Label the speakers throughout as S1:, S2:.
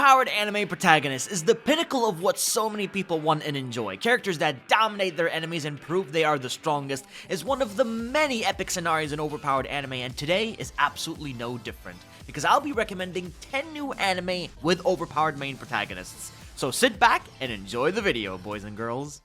S1: Overpowered anime protagonist is the pinnacle of what so many people want and enjoy. Characters that dominate their enemies and prove they are the strongest is one of the many epic scenarios in Overpowered anime, and today is absolutely no different, because I'll be recommending 10 new anime with Overpowered main protagonists. So sit back and enjoy the video, boys and girls.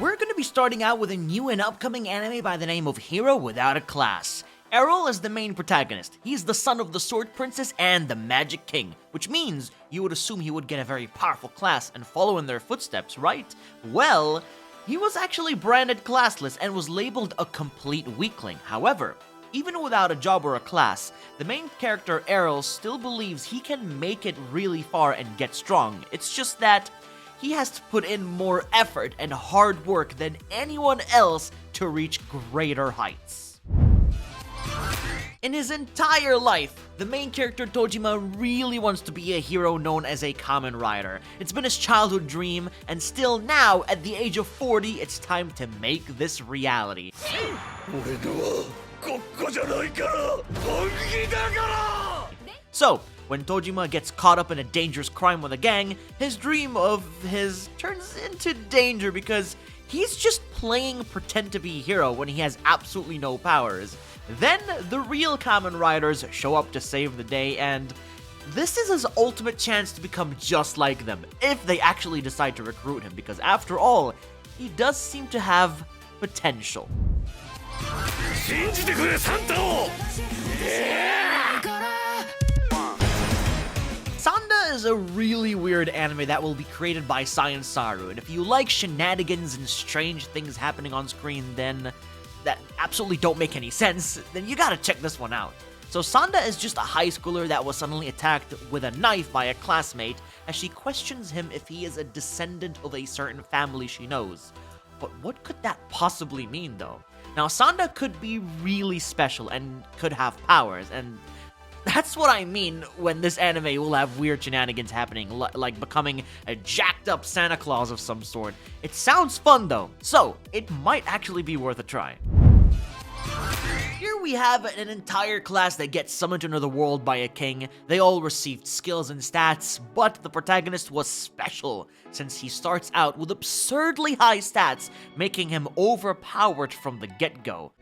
S1: We're going to be starting out with a new and upcoming anime by the name of Hero Without a Class. Errol is the main protagonist. He's the son of the Sword Princess and the Magic King, which means you would assume he would get a very powerful class and follow in their footsteps, right? Well, he was actually branded classless and was labeled a complete weakling. However, even without a job or a class, the main character Errol still believes he can make it really far and get strong. It's just that he has to put in more effort and hard work than anyone else to reach greater heights. In his entire life, the main character Tojima really wants to be a hero known as a Kamen Rider. It's been his childhood dream, and still now, at the age of 40, it's time to make this reality. So, when Tojima gets caught up in a dangerous crime with a gang, his dream of his turns into danger because he's just playing pretend to be a hero when he has absolutely no powers. Then the real Kamen Riders show up to save the day, and this is his ultimate chance to become just like them, if they actually decide to recruit him, because after all, he does seem to have potential. Sanda is a really weird anime that will be created by Science Saru, and if you like shenanigans and strange things happening on screen then that absolutely don't make any sense, then you gotta check this one out. So Sanda is just a high schooler that was suddenly attacked with a knife by a classmate as she questions him if he is a descendant of a certain family she knows. But what could that possibly mean though? Now Sanda could be really special and could have powers, and that's what I mean when this anime will have weird shenanigans happening, like becoming a jacked up Santa Claus of some sort. It sounds fun though, so it might actually be worth a try. Here we have an entire class that gets summoned to another world by a king. They all received skills and stats, but the protagonist was special, since he starts out with absurdly high stats, making him overpowered from the get-go.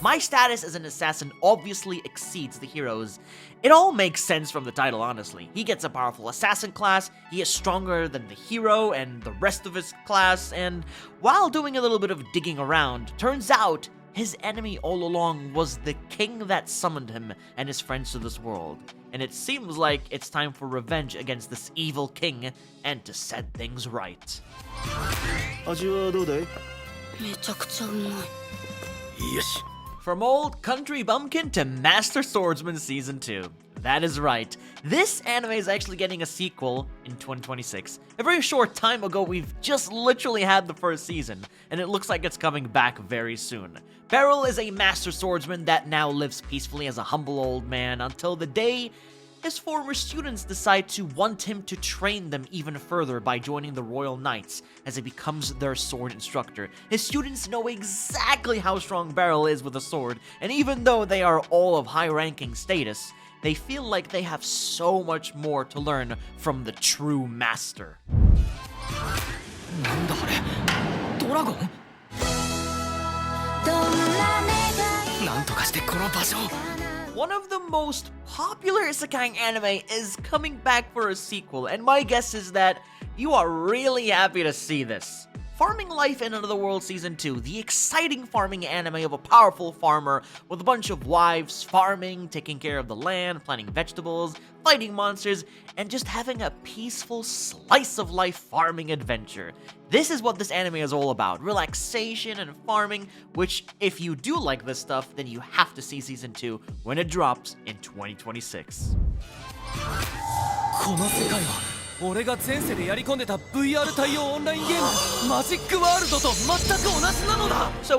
S1: My status as an assassin obviously exceeds the hero's. It all makes sense from the title, honestly. He gets a powerful assassin class, he is stronger than the hero and the rest of his class, and while doing a little bit of digging around, turns out his enemy all along was the king that summoned him and his friends to this world. And it seems like it's time for revenge against this evil king and to set things right. From old country bumpkin to Master Swordsman Season 2. That is right. This anime is actually getting a sequel in 2026. A very short time ago, we've just literally had the first season, and it looks like it's coming back very soon. Beryl is a master swordsman that now lives peacefully as a humble old man until the day his former students decide to want him to train them even further by joining the Royal Knights as he becomes their sword instructor. His students know exactly how strong Beryl is with a sword, and even though they are all of high-ranking status, they feel like they have so much more to learn from the true master. One of the most popular isekai anime is coming back for a sequel, and my guess is that you are really happy to see this. Farming Life in Another World Season 2, the exciting farming anime of a powerful farmer with a bunch of wives farming, taking care of the land, planting vegetables, fighting monsters, and just having a peaceful slice of life farming adventure. This is what this anime is all about, relaxation and farming, which if you do like this stuff, then you have to see Season 2 when it drops in 2026. So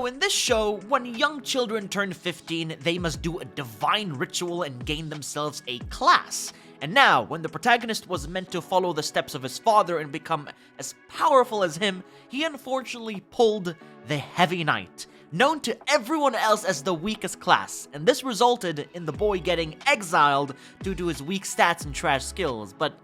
S1: in this show, when young children turn 15, they must do a divine ritual and gain themselves a class. And now, when the protagonist was meant to follow the steps of his father and become as powerful as him, he unfortunately pulled the Heavy Knight, known to everyone else as the weakest class, and this resulted in the boy getting exiled due to his weak stats and trash skills. But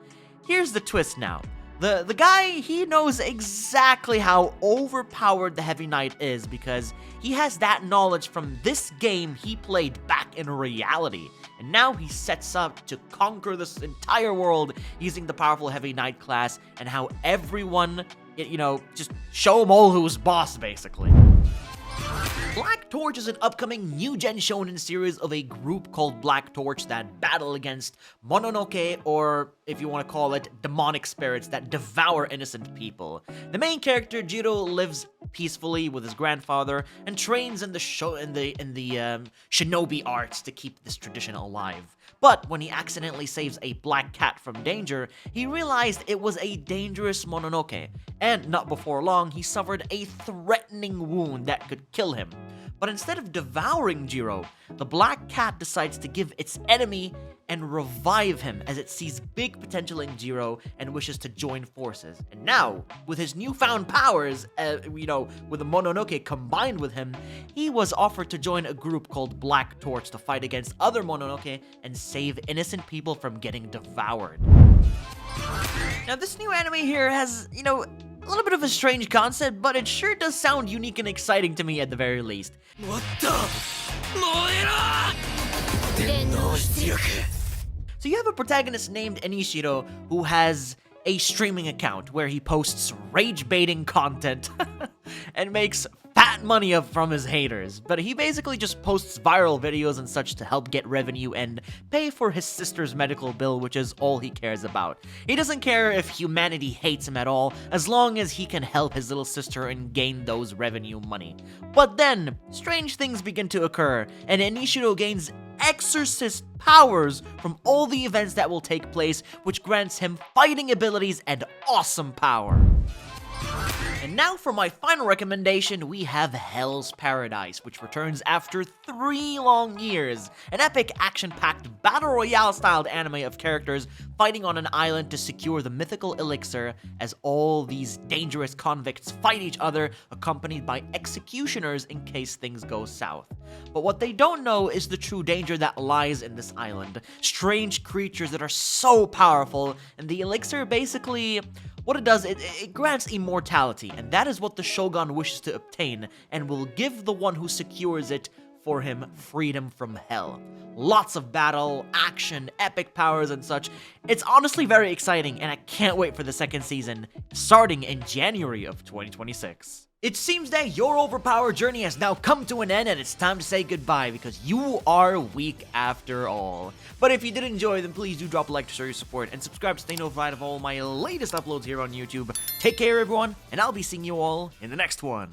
S1: here's the twist now. The guy, he knows exactly how overpowered the Heavy Knight is because he has that knowledge from this game he played back in reality. And now he sets up to conquer this entire world using the powerful Heavy Knight class and how everyone, just show them all who's boss, basically. Black Torch is an upcoming new-gen shonen series of a group called Black Torch that battle against Mononoke, or if you want to call it, demonic spirits that devour innocent people. The main character, Jiro, lives peacefully with his grandfather and trains in the shinobi arts to keep this tradition alive. But when he accidentally saves a black cat from danger, he realized it was a dangerous Mononoke, and not before long, he suffered a threatening wound that could kill him. But instead of devouring Jiro, the black cat decides to give its enemy and revive him as it sees big potential in Jiro and wishes to join forces. And now, with his newfound powers, with the Mononoke combined with him, he was offered to join a group called Black Torch to fight against other Mononoke and save innocent people from getting devoured. Now, this new anime here has, a little bit of a strange concept, but it sure does sound unique and exciting to me at the very least. So you have a protagonist named Enishiro who has a streaming account where he posts rage-baiting content and makes fat money from his haters, but he basically just posts viral videos and such to help get revenue and pay for his sister's medical bill, which is all he cares about. He doesn't care if humanity hates him at all, as long as he can help his little sister and gain those revenue money. But then, strange things begin to occur, and Enishiro gains exorcist powers from all the events that will take place, which grants him fighting abilities and awesome power. And now for my final recommendation, we have Hell's Paradise, which returns after 3 long years. An epic, action-packed, battle royale-styled anime of characters fighting on an island to secure the mythical elixir as all these dangerous convicts fight each other, accompanied by executioners in case things go south. But what they don't know is the true danger that lies in this island. Strange creatures that are so powerful, and the elixir basically, what it does, it grants immortality, and that is what the Shogun wishes to obtain, and will give the one who secures it for him freedom from hell. Lots of battle, action, epic powers, and such. It's honestly very exciting, and I can't wait for the second season, starting in January of 2026. It seems that your Overpowered journey has now come to an end, and it's time to say goodbye because you are weak after all. But if you did enjoy, then please do drop a like to show your support and subscribe to stay notified of all my latest uploads here on YouTube. Take care, everyone, and I'll be seeing you all in the next one.